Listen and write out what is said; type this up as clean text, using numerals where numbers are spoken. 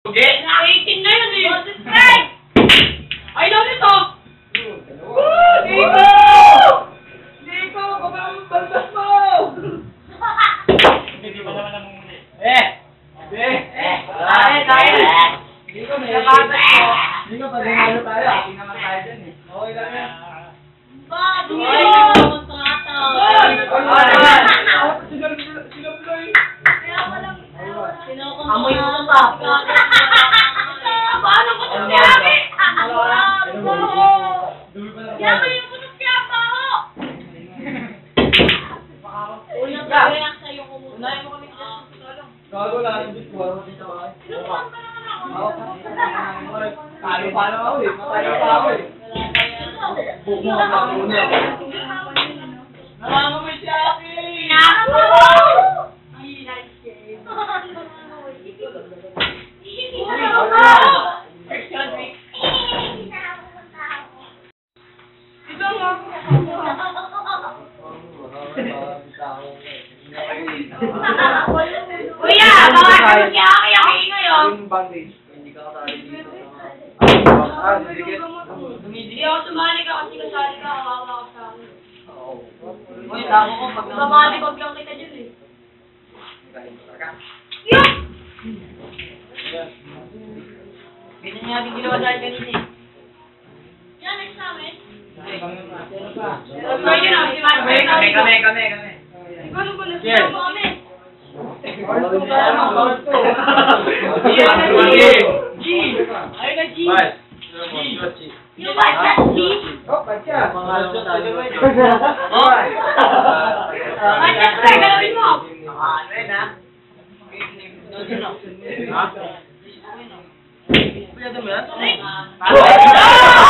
Okay? Nakakiting na yun eh. Subscribe! Ay, daw nito! Dito! Dito! Baka ang balbas mo! Hindi pa naman namumuli. Dito, may nabatas ko. Dito, pag nanalo tayo, ating naman tayo dyan eh. Okay lang yan. Ba, tumili na naman sa ata. Sinabloy! Amoy mo pa. Paano ko ito sinabi? Yaman yung putok siya pa ho! Ulang kaya sa'yo kumuha. Unahin mo kami sa tulong. Gago lang yung bitwar mo dito ay. Sinukuhan ka naman ako. Talo pa lang ako eh. Matalo pa ako eh. Bukmo ka muna. Nangangamoy si Aki! Kuya, baka naman si Aki ngayon. Yung bandage, hindi ka kasali dito. Hindi ako sumali ka kasi kasali ka, kawawa ka sa akin. Uy, tama ko pag Babalibag lang kita dyan eh. Ganyan nga din ginawa dahil kanina eh. Yan, next namin. Kami. Ikaw ano ba nasa mo kami? G! Ay na G! Yung ba sa G? Manchester, galawin mo! Pwede mo yan? Next!